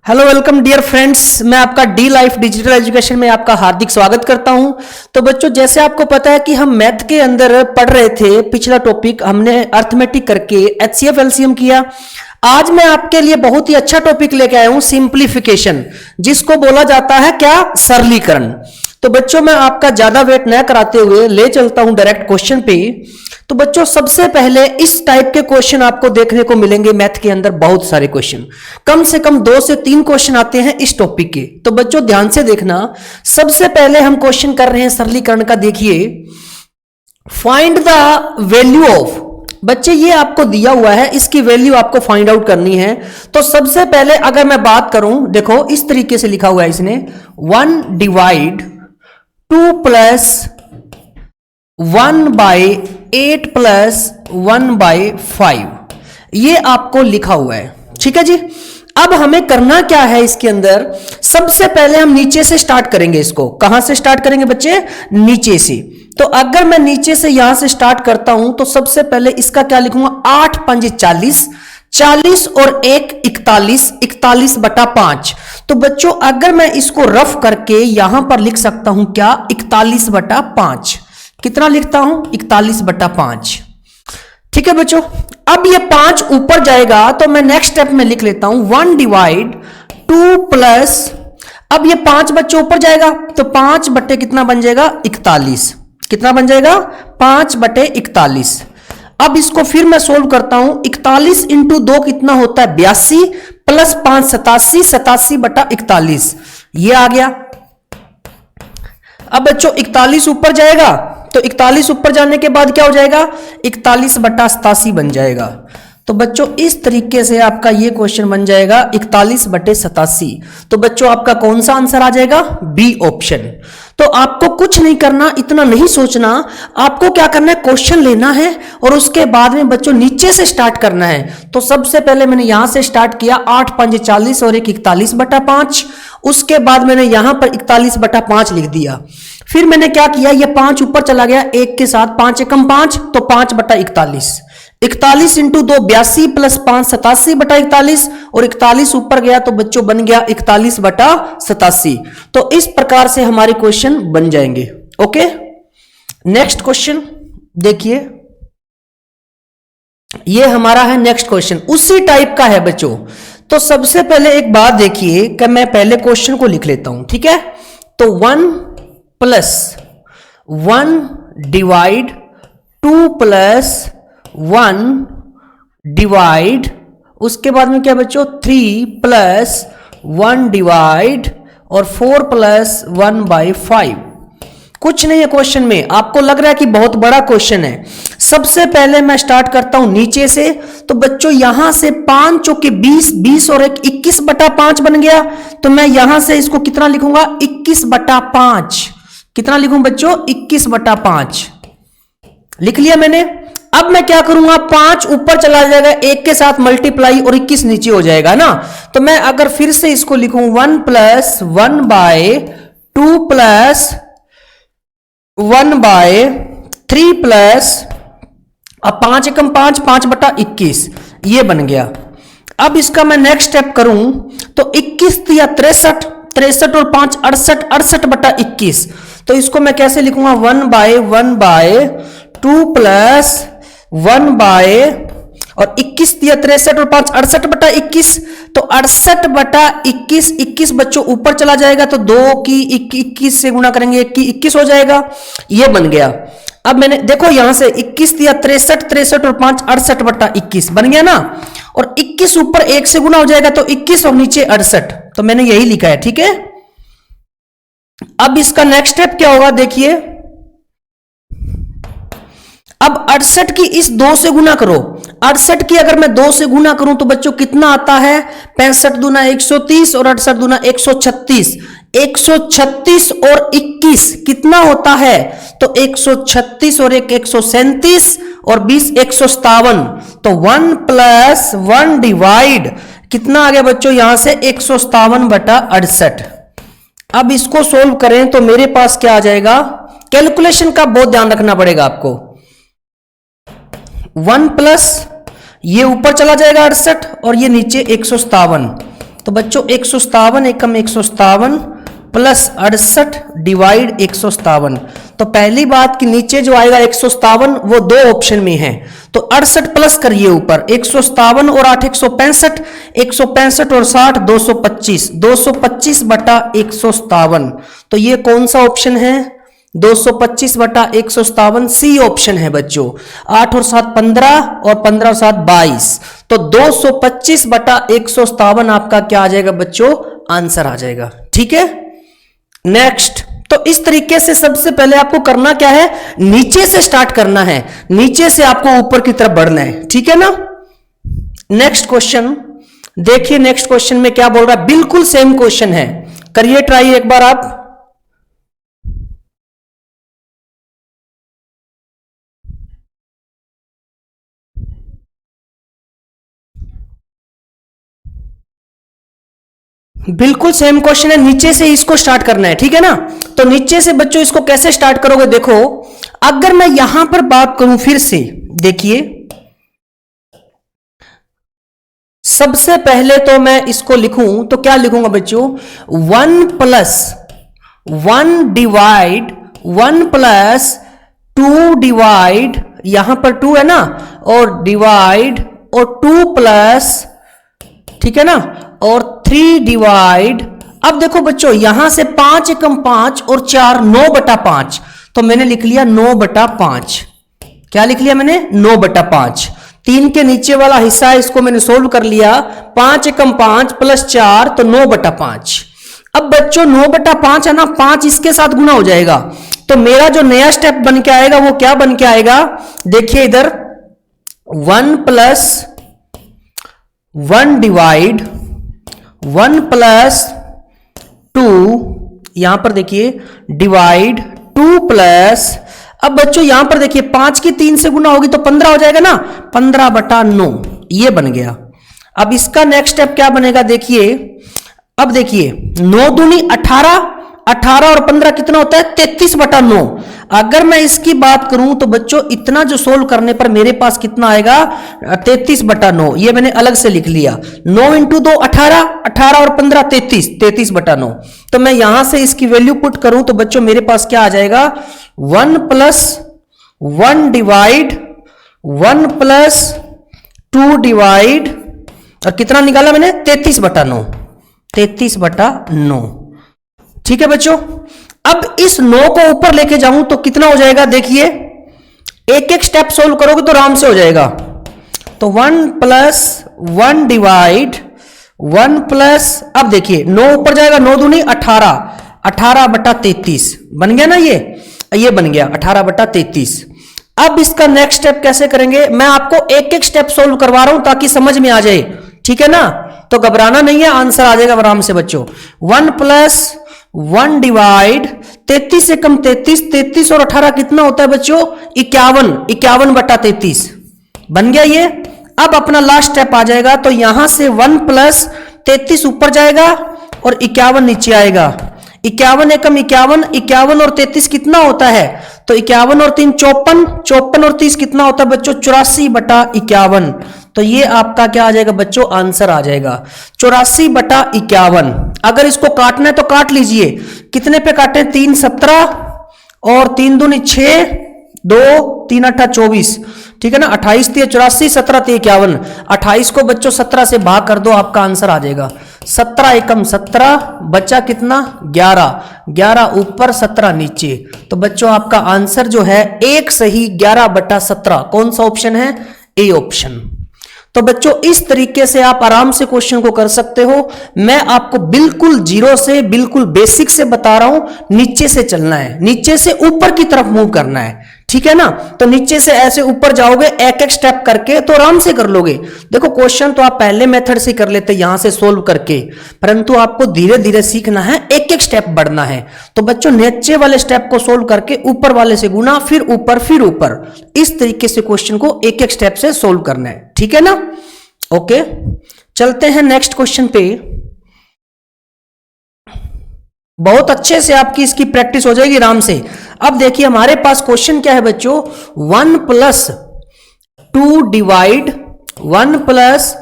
Hello welcome dear friends, मैं आपका D life digital education में आपका हार्दिक स्वागत करता हूं। तो बच्चों, जैसे आपको पता है कि हम मैथ के अंदर पढ़ रहे थे, पिछला टॉपिक हमने अर्थमेटिक करके एचसीएफ एलसीएम किया। आज मैं आपके लिए बहुत ही अच्छा टॉपिक लेके आया हूं, सिंप्लीफिकेशन, जिसको बोला जाता है क्या, सरलीकरण। तो बच्चों, मैं आपका ज्यादा वेट न कराते हुए ले चलता हूं डायरेक्ट क्वेश्चन पे। तो बच्चों, सबसे पहले इस टाइप के क्वेश्चन आपको देखने को मिलेंगे मैथ के अंदर, बहुत सारे क्वेश्चन, कम से कम 2 से 3 क्वेश्चन आते हैं इस टॉपिक के। तो बच्चों ध्यान से देखना। सबसे पहले हम क्वेश्चन कर रहे हैं सरलीकरण का। देखिए, फाइंड द वैल्यू ऑफ, बच्चे ये आपको दिया हुआ है, इसकी वैल्यू आपको फाइंड आउट करनी है। तो सबसे पहले अगर मैं बात करूं, देखो इस तरीके से लिखा हुआ है इसने, 1 divide 2 plus 1 by 8 plus 1 by 5, ये आपको लिखा हुआ है। ठीक है जी। अब हमें करना क्या है इसके अंदर, सबसे पहले हम नीचे से स्टार्ट करेंगे। इसको कहां से स्टार्ट करेंगे बच्चे, नीचे से। तो अगर मैं नीचे से यहां से स्टार्ट करता हूं तो सबसे पहले इसका क्या लिखूंगा, 8 पंजे 40, 40 और 1 41, 41 बटा 5। तो बच्चों अगर मैं इसको रफ करके यहां पर लिख सकता हूं क्या, 41 बटा 5। कितना लिखता हूं, 41 बटा 5। ठीक है बच्चों। अब ये 5 ऊपर जाएगा तो मैं नेक्स्ट स्टेप में लिख लेता हूं 1 डिवाइड 2 प्लस, अब ये 5 बच्चों ऊपर जाएगा तो 5 बटे कितना बन जाएगा, 41। कितना बन जाएगा, 5 बटे 41। अब इसको फिर मैं सोल्व करता हूं, 41 इंटू 2 कितना होता है, 82 प्लस 5 87, 87 बटा 41, ये आ गया। अब बच्चों 41 ऊपर जाएगा तो 41 ऊपर जाने के बाद क्या हो जाएगा, 41 बटा 87 बन जाएगा। तो बच्चों इस तरीके से आपका ये क्वेश्चन बन जाएगा 41 बटे 87। तो बच्चों आपका कौन सा आंसर आ जाएगा, बी ऑप्शन। तो आपको कुछ नहीं करना, इतना नहीं सोचना, आपको क्या करना है, क्वेश्चन लेना है और उसके बाद में बच्चों नीचे से स्टार्ट करना है। तो सबसे पहले मैंने यहां से स्टार्ट किया, 8 पंजे 40 और 1 41 बटा 5। उसके बाद मैंने यहां पर 41 बटा 5 लिख दिया। फिर मैंने क्या किया, ये 5 ऊपर चला गया, 1 के साथ 5 एकम 5, तो 5 बटा 41, 41 इंटू 2 82 प्लस 5 87 बटा 41, और 41 ऊपर गया तो बच्चों बन गया 41 बटा 87। तो इस प्रकार से हमारे क्वेश्चन बन जाएंगे। ओके, नेक्स्ट क्वेश्चन देखिए, ये हमारा है नेक्स्ट क्वेश्चन, उसी टाइप का है बच्चों। तो सबसे पहले एक बात देखिए कि मैं पहले क्वेश्चन को लिख लेता हूं, ठीक है। तो 1 प्लस 1 डिवाइड 2 प्लस 1 डिवाइड, उसके बाद में क्या बच्चों, 3 प्लस 1 डिवाइड और 4 प्लस 1 बाई 5। कुछ नहीं है क्वेश्चन में, आपको लग रहा है कि बहुत बड़ा क्वेश्चन है। सबसे पहले मैं स्टार्ट करता हूं नीचे से। तो बच्चों यहां से 5 चौके 20, 20 और 1 21 बटा 5 बन गया। तो मैं यहां से इसको कितना लिखूंगा, 21 बटा 5। कितना लिखूं बच्चों, 21 बटा 5 लिख लिया मैंने। अब मैं क्या करूंगा, 5 ऊपर चला जाएगा, 1 के साथ मल्टीप्लाई और 21 नीचे हो जाएगा ना। तो मैं अगर फिर से इसको लिखूं 1 plus 1 by 2 plus 1 by 3 plus, अब 5 एकम 5, 5 बटा 21, ये बन गया। अब इसका मैं नेक्स्ट स्टेप करूं तो 21 या 63, 63 और 5 68, 68 बटा 21। तो इसको मैं कैसे लिखूंगा, 1 बाय 2 प्लस 1 बाय, और 21 या 63 और 5 68 बटा 21। तो 68 बटा 21, 21 बच्चों ऊपर चला जाएगा तो 2 की 21 से गुणा करेंगे, 1 की 21 हो जाएगा, ये बन गया। अब मैंने देखो यहां से 21 या 63, 63 और 5 68 बटा 21 बन गया ना, और 21 ऊपर 1 से गुना हो जाएगा तो 21 और नीचे 68। तो मैंने यही लिखा है, ठीक है। अब इसका नेक्स्ट स्टेप क्या होगा, देखिए, अब 68 की इस 2 से गुना करो। 68 की अगर मैं 2 से गुना करूं तो बच्चों कितना आता है, 65 दूना 130 और 68 दूना 136, 136 और 21 कितना होता है, तो 136 और 1 137 और 20 157। तो 1 प्लस 1 डिवाइड कितना आ गया बच्चों, यहां से 157 बटा 68। अब इसको सोल्व करें तो मेरे पास क्या आ जाएगा, कैलकुलेशन का बहुत ध्यान रखना पड़ेगा आपको। 1 प्लस ये ऊपर चला जाएगा 68 और ये नीचे 157, तो बच्चों 157 एकम 157 प्लस 68 डिवाइड 157। तो पहली बात कि नीचे जो आएगा 157 वो दो ऑप्शन में है, तो 68 प्लस करिए ऊपर 157 और 8 165, 165 और 60 225, 225 बटा 157। तो ये कौन सा ऑप्शन है? 225 बटा 157 सी ऑप्शन है बच्चों। 8 और 7 15 और 15 और 7 22, तो 225 बटा 157 आपका क्या आ जाएगा बच्चों? आंसर आ जाएगा। ठीक है, नेक्स्ट। तो इस तरीके से सबसे पहले आपको करना क्या है? नीचे से स्टार्ट करना है, नीचे से आपको ऊपर की तरफ बढ़ना है। ठीक है ना। नेक्स्ट क्वेश्चन देखिए, नेक्स्ट क्वेश्चन में क्या बोल रहा है? बिल्कुल सेम क्वेश्चन है, करिए ट्राई एक बार आप। बिल्कुल सेम क्वेश्चन है, नीचे से इसको स्टार्ट करना है। ठीक है ना। तो नीचे से बच्चों इसको कैसे स्टार्ट करोगे? देखो, अगर मैं यहां पर बात करूं फिर से, देखिए सबसे पहले तो मैं इसको लिखूं तो क्या लिखूंगा बच्चों? 1 प्लस 1 डिवाइड 1 प्लस 2 डिवाइड, यहां पर 2 है ना, और डिवाइड और 2 प्लस, ठीक है ना, और 3 डिवाइड। अब देखो बच्चों, यहां से 5 एकम 5 और 4 9 बटा 5, तो मैंने लिख लिया 9 बटा 5। क्या लिख लिया मैंने? 9 बटा 5। 3 के नीचे वाला हिस्सा है, इसको मैंने सोल्व कर लिया। 5 एकम 5 प्लस 4 तो 9 बटा 5। अब बच्चों 9 बटा 5 है ना, 5 इसके साथ गुना हो जाएगा, तो मेरा जो नया स्टेप बन के आएगा वो क्या बन के आएगा? देखिए इधर 1 प्लस 1 डिवाइड 1 प्लस 2, यहां पर देखिए डिवाइड 2 प्लस, अब बच्चों यहां पर देखिए 5 की 3 से गुना होगी तो 15 हो जाएगा ना, 15 बटा 9 ये बन गया। अब इसका नेक्स्ट स्टेप क्या बनेगा? देखिए, अब देखिए 9 दूनी 18, 18 और 15 कितना होता है? 33 बटा 9। अगर मैं इसकी बात करूं तो बच्चों इतना जो सोल्व करने पर मेरे पास कितना आएगा? 33 बटा 9, ये मैंने अलग से लिख लिया। 9 इंटू 2 18, 18 और 15 33, 33 बटा 9। तो मैं यहां से इसकी वैल्यू पुट करूं तो बच्चों मेरे पास क्या आ जाएगा? 1 प्लस 1 डिवाइड 1 प्लस 2 डिवाइड, और कितना निकाला मैंने? 33 बटा 9, 33 बटा 9। ठीक है बच्चों, अब इस 9 को ऊपर लेके जाऊं तो कितना हो जाएगा? देखिए एक एक स्टेप सोल्व करोगे तो आराम से हो जाएगा। तो 1 प्लस 1 डिवाइड 1 प्लस, अब देखिए 9 ऊपर जाएगा, 9 दूनी 18, 18 बटा 33 बन गया ना, ये बन गया 18 बटा 33। अब इसका नेक्स्ट स्टेप कैसे करेंगे? मैं आपको एक एक स्टेप सोल्व करवा रहा हूं ताकि समझ में आ जाए। ठीक है ना, तो घबराना नहीं है, आंसर आ जाएगा आराम से बच्चों। 1 प्लस 1 डिवाइड 33 से कम 33, 33 और 18 कितना होता है बच्चों? 51, 51 बटा 33 बन गया ये। अब अपना लास्ट स्टेप आ जाएगा, तो यहां से 1 प्लस 33 ऊपर जाएगा और 51 नीचे आएगा। 51 एकम 51, 51 और 33 कितना होता है? तो 51 और 3 54, 54 और 30 कितना होता है बच्चों? 84 बटा 51। तो ये आपका क्या आ जाएगा बच्चों? आंसर आ जाएगा 84 बटा 51। अगर इसको काटना है तो काट लीजिए, कितने पे काटे? 3 17 और 3 दूनी 6, 2 3 8 24, ठीक है ना। 28 3 84, 17 3 51। 28 को बच्चों 17 से भाग कर दो, आपका आंसर आ जाएगा 17 एकम 17, बच्चा कितना? 11, 11 ऊपर 17 नीचे। तो बच्चों आपका आंसर जो है एक सही 11 बटा 17 कौन सा ऑप्शन है? A option. तो बच्चों इस तरीके से आप आराम से क्वेश्चन को कर सकते हो। मैं आपको बिल्कुल जीरो से, बिल्कुल बेसिक से बता रहा हूं, नीचे से चलना है, नीचे से ऊपर की तरफ मूव करना है। ठीक है ना, तो नीचे से ऐसे ऊपर जाओगे एक एक स्टेप करके तो आराम से कर लोगे। देखो क्वेश्चन तो आप पहले मेथड से कर लेते यहां से सोल्व करके, परंतु आपको धीरे धीरे सीखना है, एक एक स्टेप बढ़ना है। तो बच्चों नीचे वाले स्टेप को सोल्व करके ऊपर वाले से गुना, फिर ऊपर, फिर ऊपर, इस तरीके से क्वेश्चन को एक एक स्टेप से सोल्व करना है। ठीक है ना। ओके, चलते हैं नेक्स्ट क्वेश्चन पे। बहुत अच्छे से आपकी इसकी प्रैक्टिस हो जाएगी आराम से। अब देखिए हमारे पास क्वेश्चन क्या है बच्चों? 1 plus 2 divide 1 plus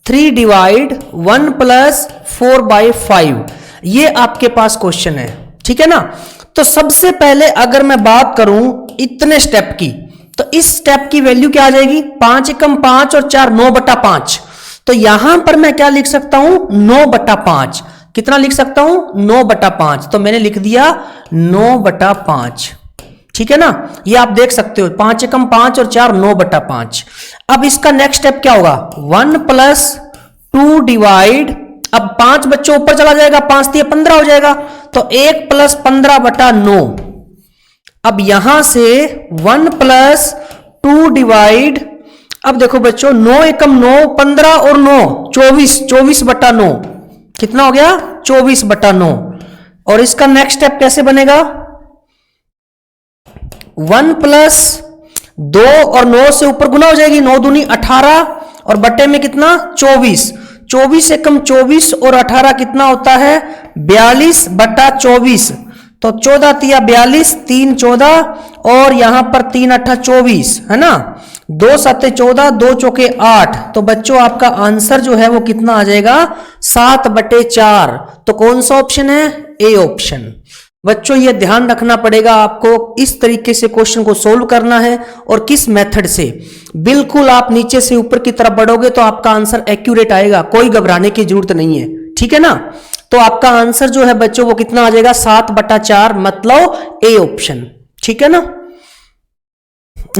3 divide 1 plus 4/5, ये आपके पास क्वेश्चन है, ठीक है ना। तो सबसे पहले अगर मैं बात करूं इतने स्टेप की, तो इस स्टेप की वैल्यू क्या आ जाएगी, 5 एकम 5 और 4 9/5। तो यहां पर मैं क्या लिख सकता हूं, 9/5। कितना लिख सकता हूं, 9/5। तो मैंने लिख दिया 9/5, ठीक है ना। ये आप देख सकते हो, 5 एकम 5 और 4 9/5। अब इसका नेक्स्ट स्टेप क्या होगा, 1 प्लस 2 डिवाइड, अब 5 बच्चों ऊपर चला जाएगा, 5 दिए 15 हो जाएगा, तो 1 प्लस 15/9। अब यहां से 1 प्लस 2 डिवाइड, अब देखो बच्चों 9 एकम 9, 15 और 9 24, 24/9 कितना हो गया, 24/9। और इसका नेक्स्ट स्टेप कैसे बनेगा, 1 प्लस 2 और 9 से ऊपर गुना हो जाएगी, 9 दूनी 18 और बट्टे में कितना 24, 24 एकम 24 और 18 कितना होता है 42/24। तो 14 तिया 42, 3 14 और यहां पर 3 8 24 है ना, 2 7 14, 2 चौके 8। तो बच्चों आपका आंसर जो है वो कितना आ जाएगा 7/4। तो कौन सा ऑप्शन है, ए ऑप्शन। बच्चों ये ध्यान रखना पड़ेगा आपको, इस तरीके से क्वेश्चन को सोल्व करना है और किस मेथड से। बिल्कुल आप नीचे से ऊपर की तरफ बढ़ोगे तो आपका आंसर एक्यूरेट आएगा, कोई घबराने की जरूरत नहीं है, ठीक है ना। तो आपका आंसर जो है बच्चों वो कितना आ जाएगा 7/4, मतलब ए ऑप्शन, ठीक है ना।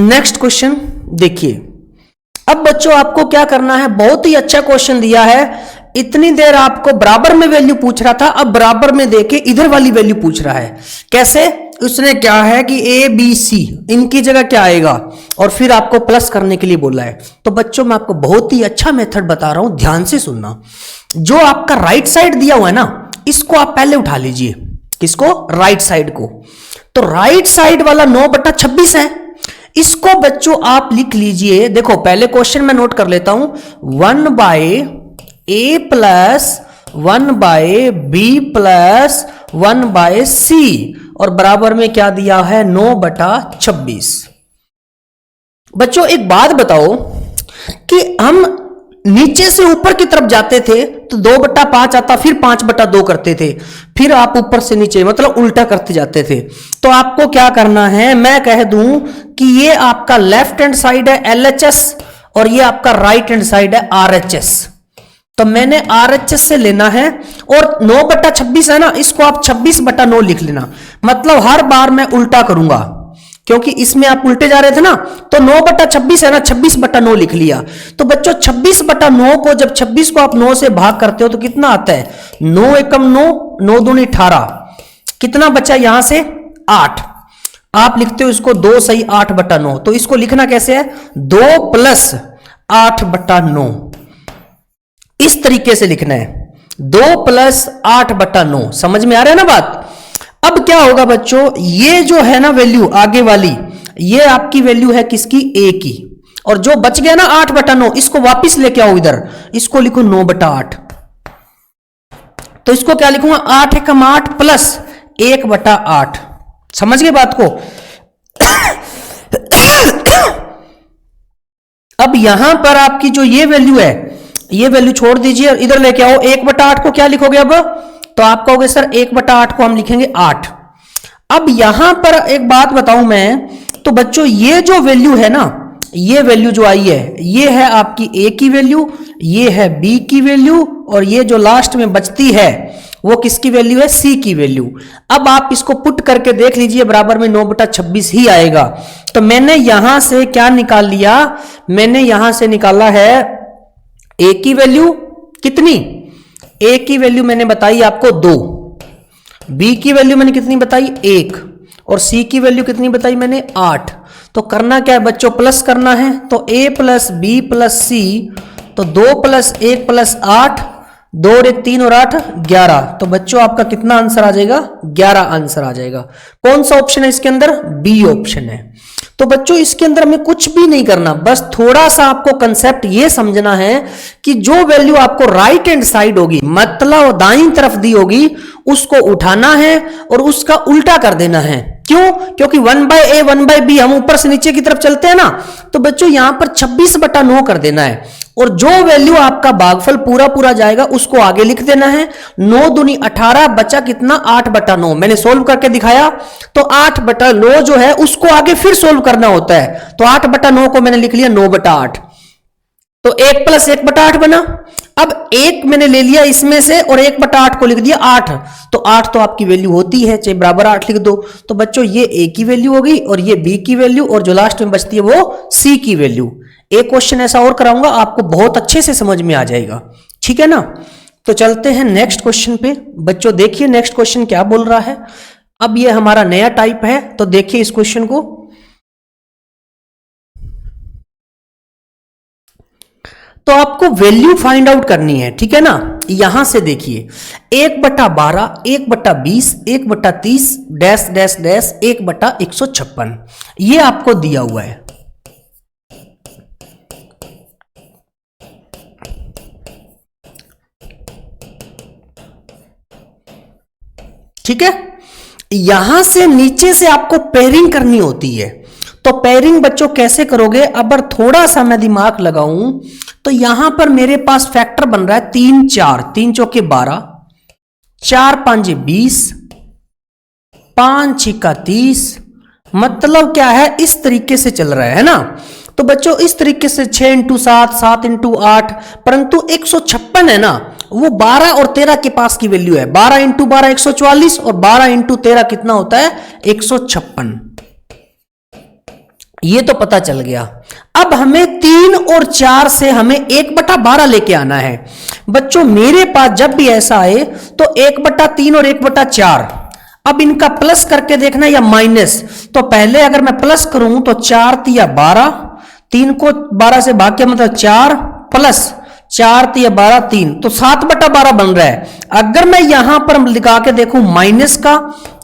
नेक्स्ट क्वेश्चन देखिए। अब बच्चों आपको क्या करना है, बहुत ही अच्छा क्वेश्चन दिया है। इतनी देर आपको बराबर में वैल्यू पूछ रहा था, अब बराबर में देके इधर वाली वैल्यू पूछ रहा है। कैसे, उसने क्या है कि ए बी सी इनकी जगह क्या आएगा और फिर आपको प्लस करने के लिए बोला है। तो बच्चों मैं आपको बहुत ही अच्छा मेथड बता रहा हूं, ध्यान से सुनना। जो आपका राइट साइड दिया हुआ है ना, इसको आप पहले उठा लीजिए। किसको, राइट साइड को। तो राइट साइड वाला 9/26 है, इसको बच्चों आप लिख लीजिए। देखो पहले क्वेश्चन मैं नोट कर लेता हूं, 1/a plus 1/b plus 1/c और बराबर में क्या दिया है 9/26। बच्चों एक बात बताओ कि हम नीचे से ऊपर की तरफ जाते थे तो 2/5 आता, फिर 5/2 करते थे, फिर आप ऊपर से नीचे मतलब उल्टा करते जाते थे। तो आपको क्या करना है, मैं कह दूं कि ये आपका लेफ्ट हैंड साइड है LHS और ये आपका राइट हैंड साइड है RHS। तो मैंने RHS से लेना है और 9/26 है ना, इसको आप 26/9 लिख लेना। मतलब हर बार मैं उल्टा करूंगा, क्योंकि इसमें आप उल्टे जा रहे थे ना, तो 9/26 है ना, 26/9 लिख लिया। तो बच्चों 26/9 को, जब 26 को आप 9 से भाग करते हो तो कितना आता है, 9 एकम 9, 9 दूनी 18, कितना बचा यहां से 8। आप लिखते हो इसको 2 सही 8/9। तो इसको लिखना कैसे है, 2 प्लस 8/9, इस तरीके से लिखना है, 2 प्लस 8/9। समझ में आ रहा है ना बात। अब क्या होगा बच्चों, ये जो है ना वैल्यू आगे वाली, ये आपकी वैल्यू है किसकी, ए की। और जो बच गया ना 8/9, इसको वापिस लेके आओ इधर, इसको लिखो 9/8। तो इसको क्या लिखूंगा, 8 एकम 8 प्लस 1/8। समझ गए बात को। अब यहां पर आपकी जो ये वैल्यू है, ये वैल्यू छोड़ दीजिए और इधर लेके आओ। 1/8 को क्या लिखोगे अब, तो आप कहोगे सर 1/8 को हम लिखेंगे 8। अब यहां पर एक बात बताऊं मैं, तो बच्चों ये जो वैल्यू है ना, ये वैल्यू जो आई है, ये है आपकी ए की वैल्यू, ये है बी की वैल्यू और ये जो लास्ट में बचती है वो किसकी वैल्यू है, सी की वैल्यू। अब आप इसको पुट करके देख लीजिए, बराबर में 9/26 ही आएगा। तो मैंने यहां से क्या निकाल लिया, मैंने यहां से निकाला है ए की वैल्यू कितनी, ए की वैल्यू मैंने बताई आपको 2, बी की वैल्यू मैंने कितनी बताई 1 और सी की वैल्यू कितनी बताई मैंने 8। तो करना क्या है बच्चों, प्लस करना है। तो a प्लस बी प्लस सी, तो 2 प्लस 1 प्लस 8, 2 और 1 3 और 8 11। तो बच्चों आपका कितना आंसर आ जाएगा, 11 आंसर आ जाएगा। कौन सा ऑप्शन है इसके अंदर, बी ऑप्शन है। तो बच्चों इसके अंदर हमें कुछ भी नहीं करना, बस थोड़ा सा आपको कंसेप्ट ये समझना है कि जो वैल्यू आपको राइट हैंड साइड होगी, मतलब दाईं तरफ दी होगी, उसको उठाना है और उसका उल्टा कर देना है। क्यों, क्योंकि 1/a 1/b हम ऊपर से नीचे की तरफ चलते हैं ना। तो बच्चों यहां पर 26/9 कर देना है। और जो वैल्यू आपका भागफल पूरा पूरा जाएगा उसको आगे लिख देना है। 9 दूनी 18, बचा कितना 8/9। मैंने सोल्व करके दिखाया, तो 8/9 जो है उसको आगे फिर सोल्व करना होता है। तो 8/9 को मैंने लिख लिया 9/8, तो 1 + 1/8 बना। अब 1 मैंने ले लिया इसमें से और 1/8 को लिख दिया 8, तो 8 तो आपकी वैल्यू होती है, चाहे बराबर 8 लिख दो। तो बच्चों ये ए की वैल्यू होगी और ये बी की वैल्यू, और जो लास्ट में बचती है वो सी की वैल्यू। एक क्वेश्चन ऐसा और कराऊंगा, आपको बहुत अच्छे से समझ में आ जाएगा, ठीक है ना। तो चलते हैं नेक्स्ट क्वेश्चन पे। बच्चों देखिए नेक्स्ट क्वेश्चन क्या बोल रहा है। अब ये हमारा नया टाइप है, तो देखिए इस क्वेश्चन को। तो आपको वैल्यू फाइंड आउट करनी है, ठीक है ना। यहां से देखिए 1/12, 1/20, 1/30 डैश डैश डैश 1/156 ये आपको दिया हुआ है। ठीक है, यहां से नीचे से आपको पेयरिंग करनी होती है। तो पेयरिंग बच्चों कैसे करोगे, अगर थोड़ा सा मैं दिमाग लगाऊं तो यहां पर मेरे पास फैक्टर बन रहा है 3 4, 3 चौके 12, 4 5 20, 5 6 30। मतलब क्या है, इस तरीके से चल रहा है ना। तो बच्चों इस तरीके से 6 × 7, 7 × 8, परंतु 156 है ना, वो 12 और 13 के पास की वैल्यू है। 12 × 12 144 और 12 × 13 कितना होता है 156। ये तो पता चल गया। अब हमें 3 और 4 से हमें 1/12 लेके आना है। बच्चों मेरे पास जब भी ऐसा आए तो 1/3 और 1/4, अब इनका प्लस करके देखना या माइनस। तो पहले अगर मैं प्लस करूं तो 4 × 12, 3 को 12 से भाग के मतलब 4 प्लस 4 × 12 3, तो 7/12 बन रहा है। अगर मैं यहां पर लिखा के देखूं माइनस का,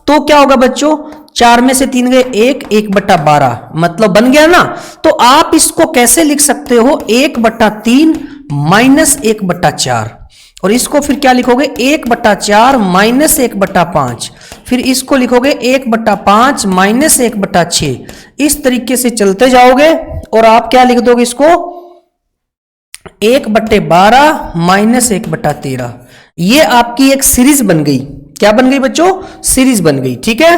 तो क्या होगा बच्चों, 4 में से 3 गए 1, 1/12 मतलब बन गया ना। तो आप इसको कैसे लिख सकते हो, 1/3 माइनस 1/4, और इसको फिर क्या लिखोगे 1/4 माइनस 1/5, फिर इसको लिखोगे 1/5 माइनस 1/6। इस तरीके से चलते जाओगे और आप क्या लिख दोगे इसको 1/12 माइनस 1/13। ये आपकी एक सीरीज बन गई। क्या बन गई बच्चों, सीरीज बन गई। ठीक है,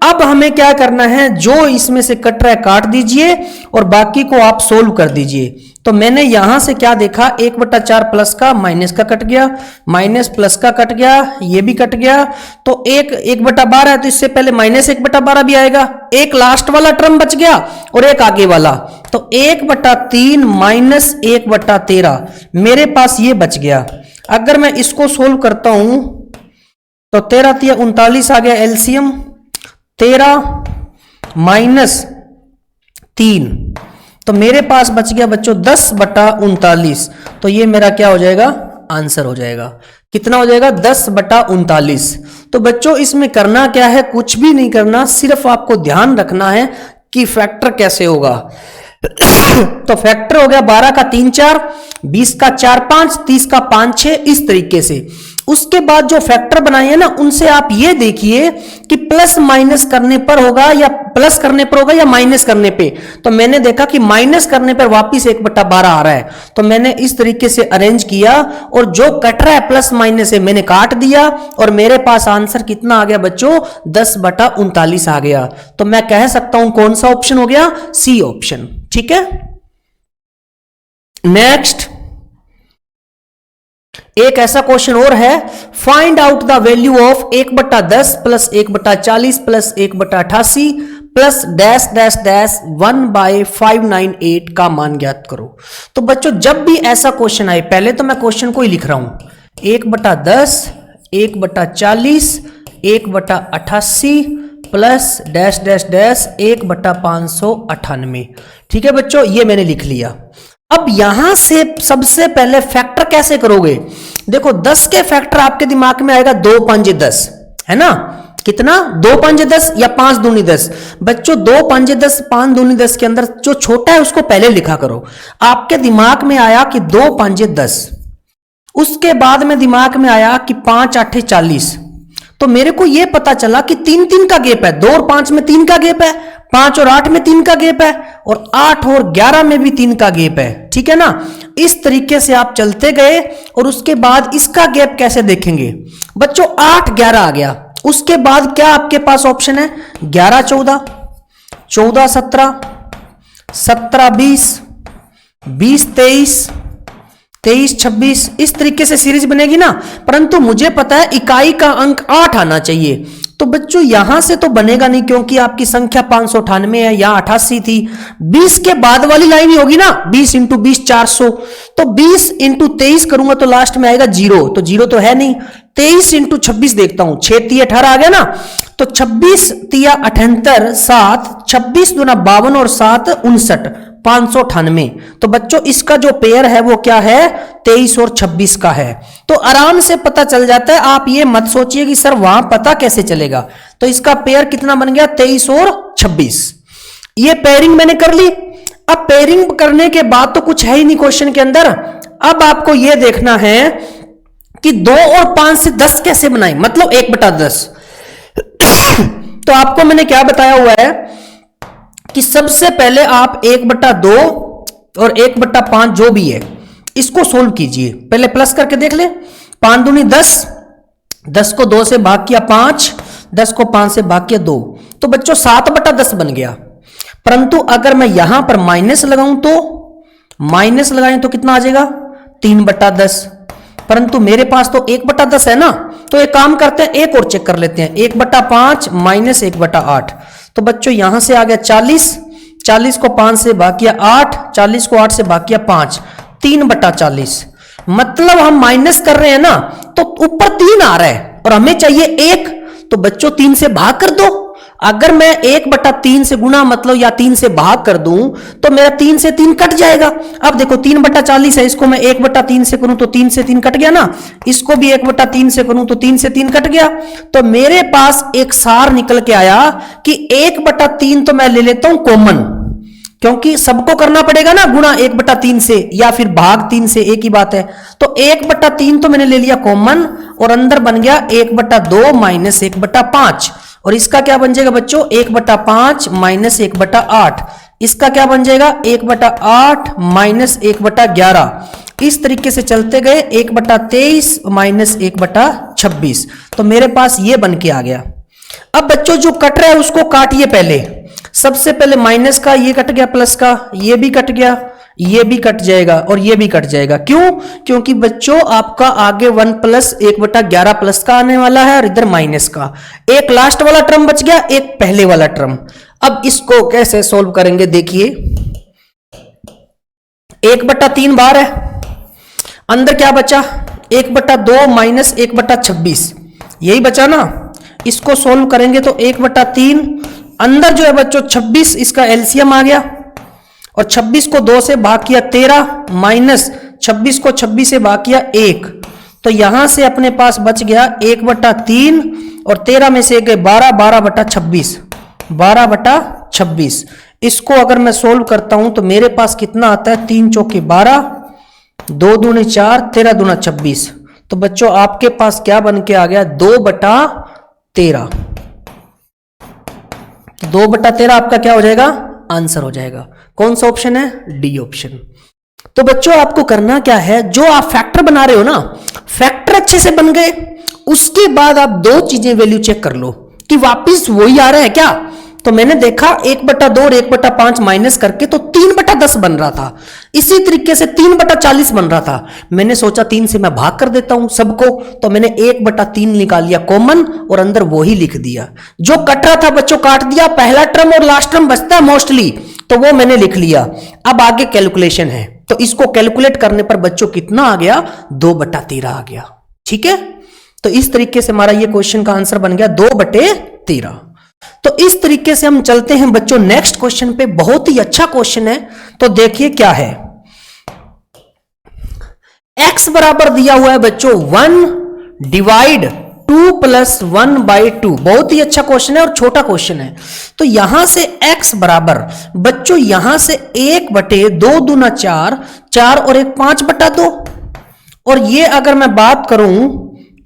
अब हमें क्या करना है, जो इसमें से कट रहा है काट दीजिए और बाकी को आप सोल्व कर दीजिए। तो मैंने यहां से क्या देखा, 1/4 प्लस का माइनस का कट गया, माइनस प्लस का कट गया, ये भी कट गया। तो 1/12 है तो इससे पहले माइनस 1/12 भी आएगा। एक लास्ट वाला टर्म बच गया और एक आगे वाला, तो 1/3 माइनस 1/13 मेरे पास ये बच गया। अगर मैं इसको सोल्व करता हूं तो 13 × 39 आ गया एलसीएम, 13 माइनस 3, तो मेरे पास बच गया बच्चों 10/39। तो ये मेरा क्या हो जाएगा, आंसर हो जाएगा। कितना हो जाएगा 10/39। तो बच्चों इसमें करना क्या है, कुछ भी नहीं करना, सिर्फ आपको ध्यान रखना है कि फैक्टर कैसे होगा। तो फैक्टर हो गया 12 का 3 4, 20 का 4 5, 30 का 5 6, इस तरीके से। उसके बाद जो फैक्टर बनाए हैं ना, उनसे आप ये देखिए कि प्लस माइनस करने पर होगा या प्लस करने पर होगा या माइनस करने पे। तो मैंने देखा कि माइनस करने पर वापिस 1/12 आ रहा है, तो मैंने इस तरीके से अरेंज किया और जो कट रहा है प्लस माइनस से मैंने काट दिया और मेरे पास आंसर कितना आ गया बच्चों 10/39 आ गया। तो मैं कह सकता हूं कौन सा ऑप्शन हो गया, सी ऑप्शन। ठीक है, नेक्स्ट एक ऐसा क्वेश्चन और है, find out the value of 1/10 plus 1/40 plus 1/88 plus dash dash dash 1/598 का मान ज्ञात करो। तो बच्चों जब भी ऐसा क्वेश्चन आए, पहले तो मैं क्वेश्चन को ही लिख रहा हूं, 1/10, 1/40, 1/88 प्लस डैश डैश डैश 1/598। ठीक है बच्चों, ये मैंने लिख लिया। अब यहां से सबसे पहले फैक्टर कैसे करोगे, देखो 10 के फैक्टर आपके दिमाग में आएगा 2 5 10, है ना। कितना, 2 5 10 या 5 दूनी 10। बच्चों 2 5 10, 5 दूनी 10 के अंदर जो छोटा है उसको पहले लिखा करो। आपके दिमाग में आया कि 2 5 10, उसके बाद में दिमाग में आया कि 5 8 40, तो मेरे को यह पता चला कि 3 3 का गैप है, 2 और 5 में 3 का गैप है, 5 और 8 में 3 का गैप है, और 8 और 11 में भी 3 का गैप है। ठीक है ना, इस तरीके से आप चलते गए और उसके बाद इसका गैप कैसे देखेंगे बच्चों, 8 11 आ गया, उसके बाद क्या आपके पास ऑप्शन है, 11 14, 14 17, 17 20, 20 23, 23 26, इस तरीके से सीरीज बनेगी ना। परंतु मुझे पता है इकाई का अंक 8 आना चाहिए, तो बच्चों यहां से तो बनेगा नहीं क्योंकि आपकी संख्या 598 है, यहां 88 थी। 20 के बाद वाली लाइन ही होगी ना, 20 इंटू 20 400, तो 20 इंटू 23 करूंगा तो लास्ट में आएगा 0, तो 0 तो है नहीं। 23 इंटू 26 देखता हूं, 6 3 18 आ गया ना, तो 26 3 78, 7 26 दूना 52 और 7 59, 598। तो बच्चों इसका जो पेयर है वो क्या है, 23 और 26 का है। तो आराम से पता चल जाता है, आप ये मत सोचिए कि सर वहां पता कैसे चलेगा। तो इसका पेयर कितना बन गया, 23 और 26। ये पेयरिंग मैंने कर ली। अब पेयरिंग करने के बाद तो कुछ है ही नहीं क्वेश्चन के अंदर। अब आपको यह देखना है कि 2 और 5 से 10 कैसे बनाए, मतलब 1/10। तो आपको मैंने क्या बताया हुआ है कि सबसे पहले आप 1/2 और 1/5 जो भी है इसको सोल्व कीजिए। पहले प्लस करके देख ले, 5 दूनी 10, 10 को 2 से भाग किया 5, 10 को 5 से भाग किया 2, तो बच्चों 7/10 बन गया। परंतु अगर मैं यहां पर माइनस लगाऊं तो माइनस लगाएं तो कितना आ जाएगा, 3/10। परंतु मेरे पास तो 1/10 है ना, तो एक काम करते हैं, एक और चेक कर लेते हैं, 1/5 माइनस 1/8। तो बच्चों यहां से आ गया 40, 40 को 5 से भाग किया 8, 40 को 8 से भाग किया 5, 3/40। मतलब हम माइनस कर रहे हैं ना, तो ऊपर 3 आ रहा है और हमें चाहिए 1, तो बच्चों 3 से भाग कर दो। अगर मैं 1/3 से गुणा मतलब या 3 से भाग कर दूं तो मेरा 3 से 3 कट जाएगा। अब देखो 3/40 है, इसको मैं 1/3 से करूं तो 3 से 3 कट गया ना, इसको भी 1/3 से करूं तो 3 से 3 कट गया। तो मेरे पास एक सार निकल के आया कि 1/3 तो मैं ले लेता हूं कॉमन, क्योंकि सबको करना पड़ेगा ना गुणा 1/3 से या फिर भाग 3 से, एक ही बात है। तो 1/3 तो मैंने ले लिया कॉमन और अंदर बन गया 1/2 माइनस 1/5। और इसका क्या बन जाएगा बच्चों, 1/5 माइनस 1/8। इसका क्या बन जाएगा, 1/8 माइनस 1/11। इस तरीके से चलते गए 1/23 माइनस 1/26। तो मेरे पास ये बन के आ गया। अब बच्चों जो कट रहा है उसको काटिए। पहले सबसे पहले माइनस का ये कट गया, प्लस का ये भी कट गया, ये भी कट जाएगा और ये भी कट जाएगा। क्यों, क्योंकि बच्चों आपका आगे 1 प्लस 1/11 प्लस का आने वाला है और इधर माइनस का। एक लास्ट वाला टर्म बच गया, एक पहले वाला टर्म। अब इसको कैसे सोल्व करेंगे देखिए, 1/3 बार है, अंदर क्या बचा, 1/2 माइनस 1/26, यही बचा ना। इसको सोल्व करेंगे तो 1/3 अंदर जो है बच्चों 26, इसका एलसीएम आ गया और 26 को 2 से भाग किया 13 माइनस 26 को 26 से भाग किया 1। तो यहां से अपने पास बच गया 1/3 और 13 में से 12, 12/26, 12/26। इसको अगर मैं सोल्व करता हूं तो मेरे पास कितना आता है, 3 चौके 12, 2 दूनी 4, 13 दूना 26। तो बच्चों आपके पास क्या बन के आ गया, 2/13। 2/13 आपका क्या हो जाएगा, आंसर हो जाएगा। कौन सा ऑप्शन है, डी ऑप्शन। तो बच्चों आपको करना क्या है, जो आप फैक्टर बना रहे हो ना, फैक्टर अच्छे से बन गए, उसके बाद आप 2 चीजें वैल्यू चेक कर लो कि वापस वही आ रहा है क्या। तो मैंने देखा 1/2 और 1/5 माइनस करके तो 3/10 बन रहा था। इसी तरीके से 3/40 बन रहा था। मैंने सोचा 3 से मैं भाग कर देता हूं सबको, तो मैंने 1/3 निकाल लिया कॉमन और अंदर वो ही लिख दिया। जो कट रहा था बच्चों काट दिया, पहला टर्म और लास्ट टर्म बचता है मोस्टली, तो वो मैंने लिख लिया। अब आगे कैलकुलेशन है, तो इसको कैलकुलेट करने पर बच्चों कितना आ गया, 2/13 आ गया। ठीक है, तो इस तरीके से हमारा ये क्वेश्चन का आंसर बन गया 2/13। तो इस तरीके से हम चलते हैं बच्चों नेक्स्ट क्वेश्चन पे। बहुत ही अच्छा क्वेश्चन है, तो देखिए क्या है। x बराबर दिया हुआ है बच्चों 1 डिवाइड 2 प्लस 1/2। बहुत ही अच्छा क्वेश्चन है और छोटा क्वेश्चन है। तो यहां से x बराबर बच्चों यहां से 1/2 दूना 4, 4 और 1 5/2। और ये अगर मैं बात करूं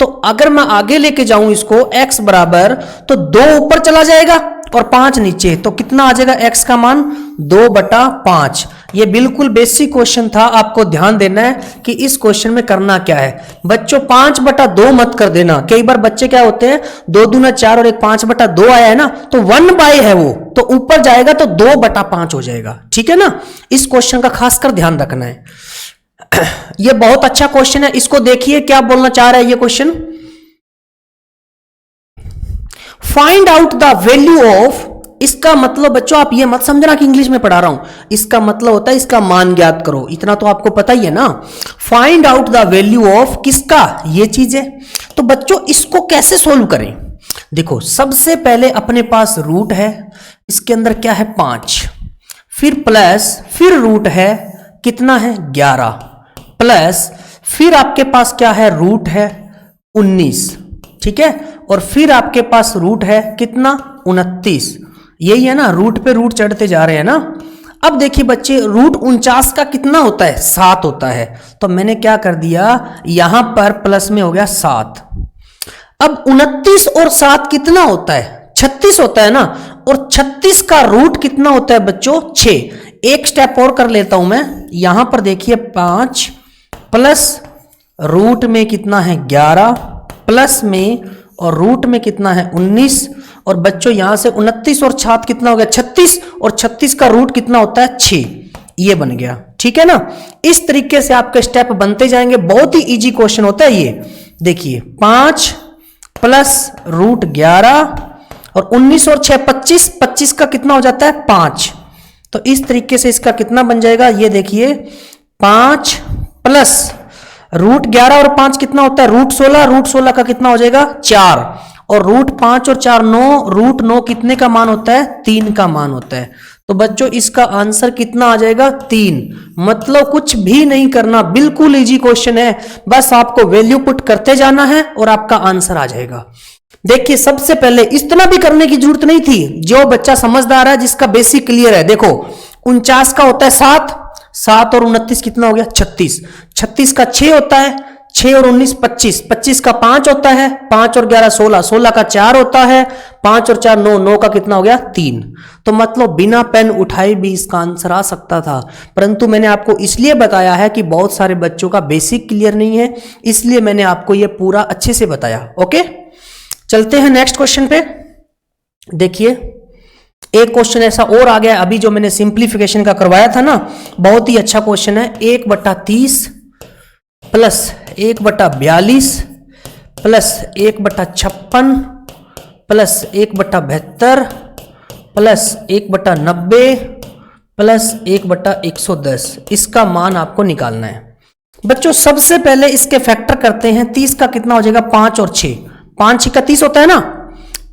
तो अगर मैं आगे लेके जाऊं इसको x बराबर, तो 2 ऊपर चला जाएगा और 5 नीचे, तो कितना आ जाएगा x का मान 2/5। ये बिल्कुल बेसिक क्वेश्चन था, आपको ध्यान देना है कि इस क्वेश्चन में करना क्या है बच्चों। 5/2 मत कर देना, कई बार बच्चे क्या होते हैं 2 दूना 4 और एक 5/2 आया है ना, तो 1/, है वो तो ऊपर जाएगा तो 2/5 हो जाएगा, ठीक है ना। इस क्वेश्चन का खासकर ध्यान रखना है। ये बहुत अच्छा क्वेश्चन है, इसको देखिए क्या बोलना चाह रहा है ये question. Find out the value of, इसका मतलब बच्चों आप ये मत समझना कि इंग्लिश में पढ़ा रहा हूं, इसका मतलब होता है इसका मान ज्ञात करो, इतना तो आपको पता ही है ना। Find out the value of किसका, ये चीज है। तो बच्चों इसको कैसे सोल्व करें, देखो सबसे पहले अपने पास रूट है, इसके अंदर क्या है 5, फिर प्लस, फिर रूट है कितना है 11, प्लस फिर आपके पास क्या है रूट है 19, ठीक है, और फिर आपके पास रूट है कितना 29, यही है ना, रूट पे रूट चढ़ते जा रहे हैं ना। अब देखिए बच्चे रूट 49 का कितना होता है 7 होता है, तो मैंने क्या कर दिया यहां पर प्लस में हो गया 7। अब 29 और 7 कितना होता है 36 होता है ना, और 36 का रूट कितना होता है बच्चों 6। एक स्टेप और कर लेता हूं मैं, यहां पर देखिए 5 प्लस रूट में कितना है 11 प्लस में और रूट में कितना है 19, और बच्चों यहां से 29 और 7 कितना हो गया 36, और 36 का रूट कितना होता है 6, ये बन गया, ठीक है ना। इस तरीके से आपके स्टेप बनते जाएंगे, बहुत ही इजी क्वेश्चन होता है ये। देखिए 5 प्लस रूट 11 और 19 और 6 25, 25 का कितना हो जाता है 5, तो इस तरीके से इसका कितना बन जाएगा, ये देखिए 5 प्लस रूट 11 और 5 कितना होता है रूट 16, रूट 16 का कितना हो जाएगा 4, और रूट 5 और 4 9, रूट 9 कितने का मान होता है 3 का मान होता है। तो बच्चों इसका आंसर कितना आ जाएगा 3, मतलब कुछ भी नहीं करना, बिल्कुल इजी क्वेश्चन है, बस आपको वैल्यू पुट करते जाना है और आपका आंसर आ जाएगा। देखिए सबसे पहले इतना भी करने की जरूरत नहीं थी, जो बच्चा समझदार है जिसका बेसिक क्लियर है, देखो 49 का होता है 7, 7 और 29 कितना हो गया 36, 36 का 6 होता है, 6 और 19 25, 25 का 5 होता है, 5 और 11 16, 16 का 4 होता है, 5 और 4 9, 9 का कितना हो गया 3। तो मतलब बिना पेन उठाए भी इसका आंसर आ सकता था, परंतु मैंने आपको इसलिए बताया है कि बहुत सारे बच्चों का बेसिक क्लियर नहीं है, इसलिए मैंने आपको यह पूरा अच्छे से बताया। ओके चलते हैं नेक्स्ट क्वेश्चन पे। देखिए एक क्वेश्चन ऐसा और आ गया अभी जो मैंने सिंप्लीफिकेशन का करवाया था ना, बहुत ही अच्छा क्वेश्चन है। 1/30 plus 1/42 plus 1/56 plus 1/72 plus 1/90 plus 1/110, इसका मान आपको निकालना है। बच्चों सबसे पहले इसके फैक्टर करते हैं, 30 का कितना हो जाएगा 5 और 6, 5 6 30 होता है ना,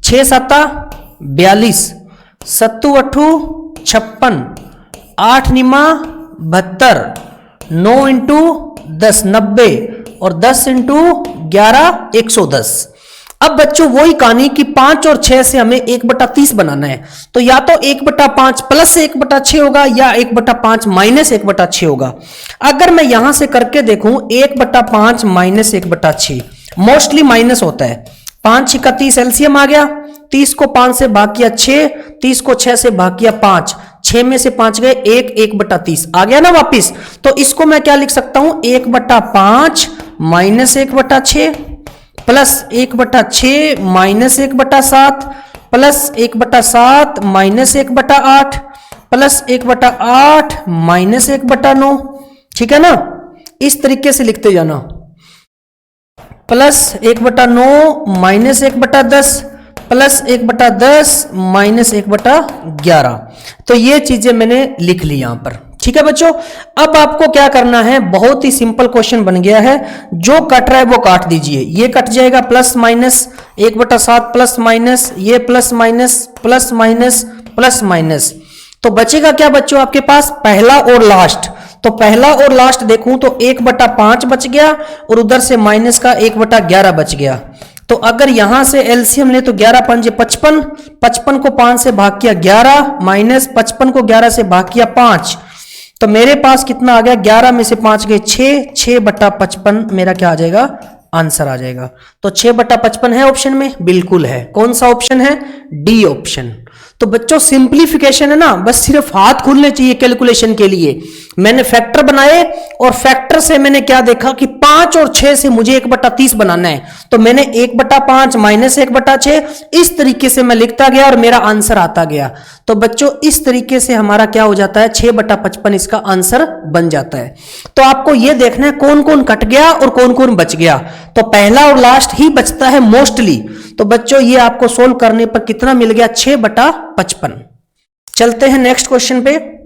6 7 42, 7 8 56, 8 9 72, 9 इंटू 10 90 और 10 इंटू 11 110। अब बच्चों वही कहानी कि 5 और 6 से हमें 1/30 बनाना है, तो या तो 1/5 प्लस 1/6 होगा या 1/5 माइनस 1/6 होगा। अगर मैं यहां से करके देखूं 1/5 माइनस 1/6 मोस्टली माइनस होता है। 5 6 30 एलसीएम आ गया, 30 को 5 से भाग किया 6, 30 को 6 से भाग किया 5, 6 में से 5 गए 1, 1/30 आ गया ना वापिस। तो इसको मैं क्या लिख सकता हूं 1/5 minus 1/6 plus 1/6 minus 1/7 plus 1/7 minus 1/8 plus 1/8 minus 1/9, ठीक है ना। इस तरीके से लिखते जाना, प्लस 1/9 माइनस 1/10 प्लस 1/10 माइनस 1/11। तो ये चीजें मैंने लिख ली यहां पर, ठीक है बच्चों। अब आपको क्या करना है, बहुत ही सिंपल क्वेश्चन बन गया है, जो कट रहा है वो काट दीजिए। ये कट जाएगा प्लस माइनस 1/7 प्लस माइनस, ये plus minus plus minus plus minus, तो बचेगा क्या बच्चों आपके पास पहला और लास्ट। तो पहला और लास्ट देखूं तो 1/5 बच गया और उधर से माइनस का 1/11 बच गया। तो अगर यहां से एलसीएम ले तो 11 5 55, 55 को 5 से भाग किया 11 माइनस 55 को 11 से भाग किया 5, तो मेरे पास कितना आ गया 11 में से 5 गए 6, 6/55 मेरा क्या आ जाएगा आंसर आ जाएगा। तो 6/55 है ऑप्शन में, बिल्कुल है। कौन सा ऑप्शन है? D option. तो बच्चों सिंप्लीफिकेशन है ना, बस सिर्फ हाथ खुलने चाहिए कैलकुलेशन के लिए। मैंने फैक्टर बनाए और फैक्टर से मैंने क्या देखा कि 5 और 6 से मुझे 1/30 बनाना है, तो मैंने 1/5 माइनस 1/6 इस तरीके से मैं लिखता गया और मेरा आंसर आता गया। तो बच्चों इस तरीके से हमारा क्या हो जाता है, 6/55 इसका आंसर बन जाता है। तो आपको यह देखना है कौन कौन कट गया और कौन कौन बच गया। तो पहला और लास्ट ही बचता है मोस्टली। तो बच्चों ये आपको सोल्व करने पर कितना मिल गया, 6/55। चलते हैं नेक्स्ट क्वेश्चन पे।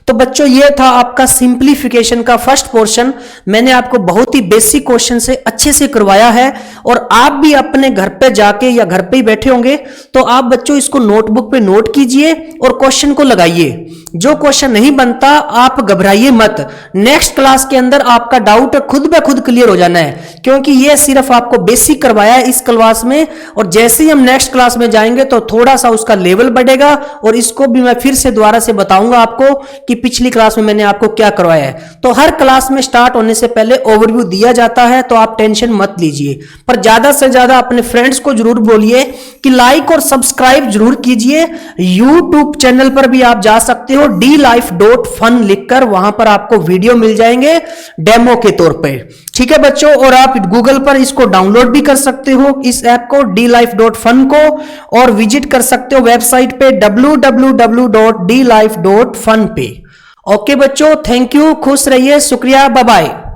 तो बच्चों ये था आपका सिंप्लीफिकेशन का फर्स्ट पोर्शन। मैंने आपको बहुत ही बेसिक क्वेश्चन से अच्छे से करवाया है, और आप भी अपने घर पे जाके या घर पे ही बैठे होंगे तो आप बच्चों इसको नोटबुक पे नोट कीजिए और क्वेश्चन को लगाइए। जो क्वेश्चन नहीं बनता आप घबराइए मत, नेक्स्ट क्लास के अंदर आपका डाउट खुद ब खुद क्लियर हो जाना है, क्योंकि ये सिर्फ आपको बेसिक करवाया है इस क्लास में, और जैसे ही हम नेक्स्ट क्लास में जाएंगे तो थोड़ा सा उसका लेवल बढ़ेगा। और इसको भी मैं फिर से दोबारा से बताऊंगा आपको कि पिछली क्लास में मैंने आपको क्या करवाया है। तो हर क्लास में स्टार्ट होने से पहले ओवरव्यू दिया जाता है, तो आप टेंशन मत लीजिए। पर ज्यादा से ज्यादा अपने फ्रेंड्स को जरूर बोलिए कि लाइक और सब्सक्राइब जरूर कीजिए। यूट्यूब चैनल पर भी आप जा सकते हो, dlife.fun लिखकर, वहां पर आपको वीडियो मिल जाएंगे डेमो के तौर पे। ठीक है बच्चों, और आप गूगल पर इसको डाउनलोड भी कर सकते हो इस ऐप को, dlife.fun को, और विजिट कर सकते हो वेबसाइट पे www.dlife.fun पे। ओके बच्चों, थैंक यू, खुश रहिए, शुक्रिया, बाय बाय।